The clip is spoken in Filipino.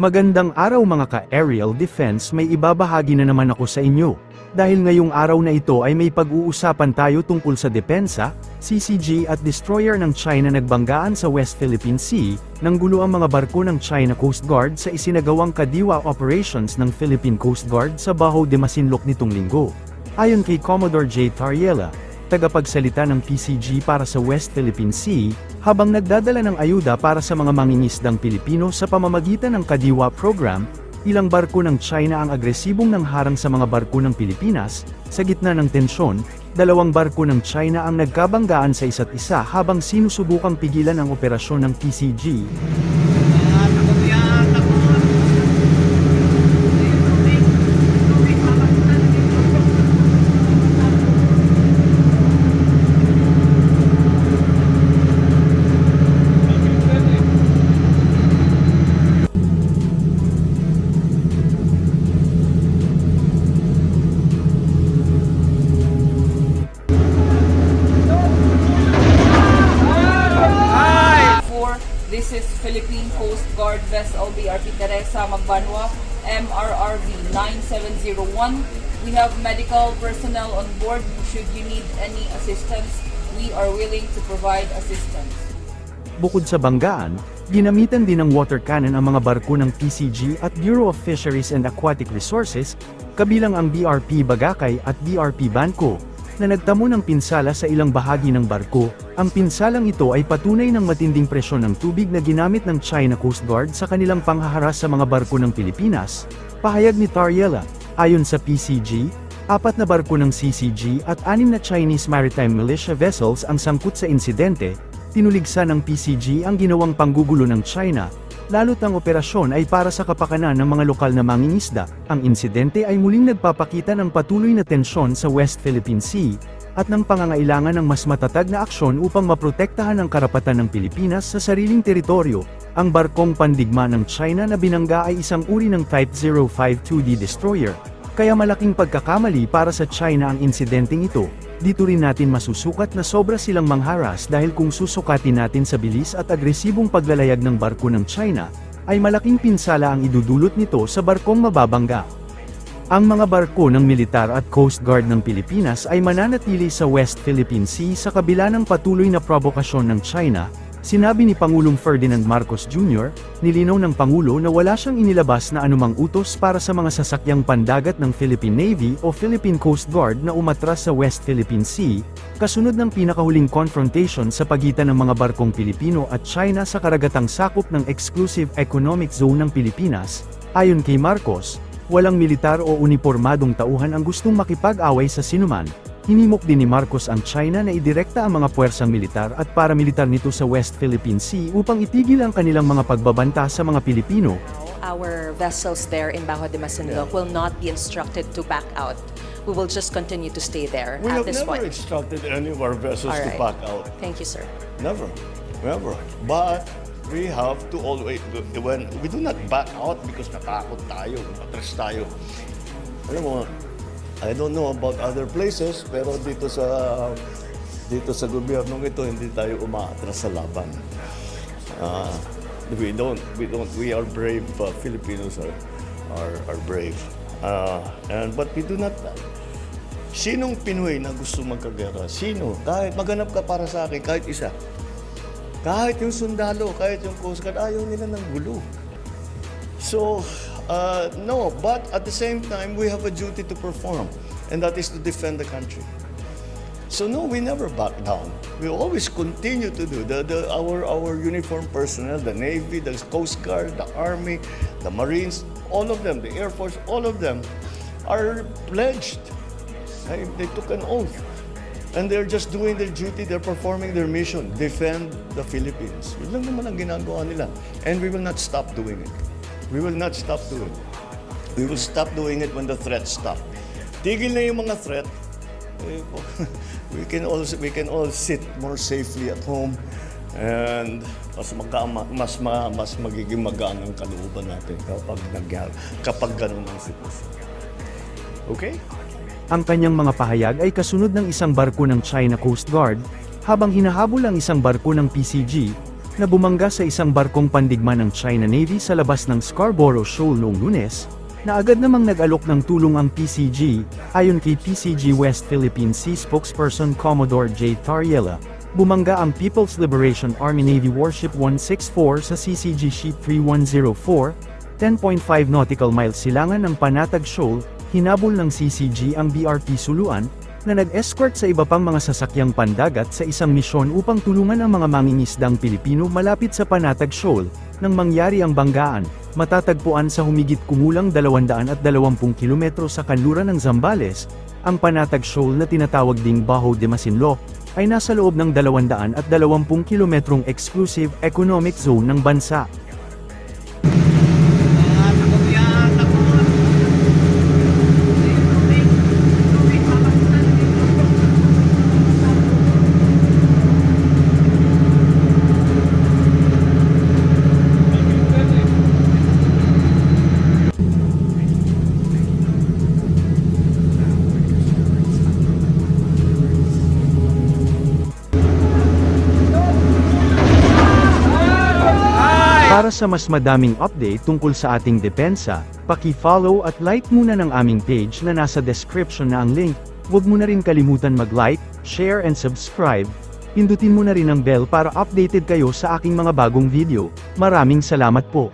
Magandang araw mga ka-aerial defense, may ibabahagi na naman ako sa inyo. Dahil ngayong araw na ito ay may pag-uusapan tayo tungkol sa depensa, CCG at destroyer ng China nagbanggaan sa West Philippine Sea, nang gulo ang mga barko ng China Coast Guard sa isinagawang kadiwa operations ng Philippine Coast Guard sa Baho de Masinloc nitong linggo. Ayon kay Commodore J. Tariela, tagapagsalita ng PCG para sa West Philippine Sea, habang nagdadala ng ayuda para sa mga mangingisdang Pilipino sa pamamagitan ng Kadiwa Program, ilang barko ng China ang agresibong nangharang sa mga barko ng Pilipinas. Sa gitna ng tensyon, dalawang barko ng China ang nagkabanggaan sa isa't isa habang sinusubukang pigilan ang operasyon ng PCG. This is Philippine Coast Guard vessel BRP Teresa Magbanwa, MRRV 9701. We have medical personnel on board. Should you need any assistance, we are willing to provide assistance. Bukod sa banggaan, ginamitan din ng water cannon ang mga barko ng PCG at Bureau of Fisheries and Aquatic Resources, kabilang ang BRP Bagakay at BRP Banco, na nagtamo ng pinsala sa ilang bahagi ng barko. Ang pinsalang ito ay patunay ng matinding presyon ng tubig na ginamit ng China Coast Guard sa kanilang panghaharas sa mga barko ng Pilipinas. Pahayag ni Tariela, ayon sa PCG, 4 na barko ng CCG at 6 na Chinese Maritime Militia vessels ang sangkot sa insidente. Tinuligsa ng PCG ang ginawang panggugulo ng China, lalo't ang operasyon ay para sa kapakanan ng mga lokal na mangingisda. Ang insidente ay muling nagpapakita ng patuloy na tensyon sa West Philippine Sea, at ng pangangailangan ng mas matatag na aksyon upang maprotektahan ang karapatan ng Pilipinas sa sariling teritoryo. Ang barkong pandigma ng China na binangga ay isang uri ng Type 052D destroyer, kaya malaking pagkakamali para sa China ang insidenteng ito. Dito rin natin masusukat na sobra silang mangharas dahil kung susukatin natin sa bilis at agresibong paglalayag ng barko ng China, ay malaking pinsala ang idudulot nito sa barkong mababangga. Ang mga barko ng militar at Coast Guard ng Pilipinas ay mananatili sa West Philippine Sea sa kabila ng patuloy na provokasyon ng China. Sinabi ni Pangulong Ferdinand Marcos Jr., nilinaw ng Pangulo na wala siyang inilabas na anumang utos para sa mga sasakyang pandagat ng Philippine Navy o Philippine Coast Guard na umatras sa West Philippine Sea, kasunod ng pinakahuling confrontation sa pagitan ng mga barkong Pilipino at China sa karagatang sakop ng Exclusive Economic Zone ng Pilipinas. Ayon kay Marcos, walang militar o unipormadong tauhan ang gustong makipag-away sa sinuman. Hinimok din ni Marcos ang China na idirekta ang mga puwersang militar at paramilitar nito sa West Philippine Sea upang itigil ang kanilang mga pagbabanta sa mga Pilipino. Our vessels there in Baho de Masinloc will not be instructed to back out. We will just continue to stay there We at have this never point. instructed any of our vessels All to right. back out. Thank you, sir. Never. But we have to always, when we do not back out because natakot tayo, atras tayo. Alam mo, I don't know about other places, pero dito sa gobyernong ito, hindi tayo umaatras sa laban. We are brave. Filipinos are brave. But we do not. Sinong Pinoy na gusto magkagera? Sino? Kahit maganap ka para sa akin, kahit isa. Kahit yung sundalo, kahit yung Coast Guard, ayaw nila ng gulo. So, no, but at the same time, we have a duty to perform, and that is to defend the country. So no, we never back down. We always continue to do. Our uniformed personnel, the Navy, the Coast Guard, the Army, the Marines, all of them, the Air Force, all of them are pledged. They took an oath. And they're just doing their duty, they're performing their mission, defend the Philippines. Yun lang naman ang ginagawa nila. And we will not stop doing it. We will not stop doing it. We will stop doing it when the threats stop. Tigil na yung mga threat. We can all sit more safely at home, and mas magiging magaan ang kalooban natin kapag ganun ang sitwasyon. Okay? Ang kanyang mga pahayag ay kasunod ng isang barko ng China Coast Guard, habang hinahabol ang isang barko ng PCG, na bumangga sa isang barkong pandigma ng China Navy sa labas ng Scarborough Shoal noong Lunes, na agad namang nag-alok ng tulong ang PCG, ayon kay PCG West Philippine Sea spokesperson Commodore J. Tariela. Bumangga ang People's Liberation Army Navy Warship 164 sa CCG Ship 3104, 10.5 nautical miles silangan ng Panatag Shoal. Hinabol ng CCG ang BRP Suluan, na nag-escort sa iba pang mga sasakyang pandagat sa isang misyon upang tulungan ang mga mangingisdang Pilipino malapit sa Panatag Shoal. Nang mangyari ang banggaan, matatagpuan sa humigit kumulang 220 kilometro sa kanluran ng Zambales, ang Panatag Shoal na tinatawag ding Bajo de Masinloc, ay nasa loob ng 220 kilometrong exclusive economic zone ng bansa. Para sa mas madaming update tungkol sa ating depensa, paki-follow at like muna ng aming page na nasa description na ang link. Huwag mo na rin kalimutan mag-like, share and subscribe. Pindutin mo na rin ang bell para updated kayo sa aking mga bagong video. Maraming salamat po.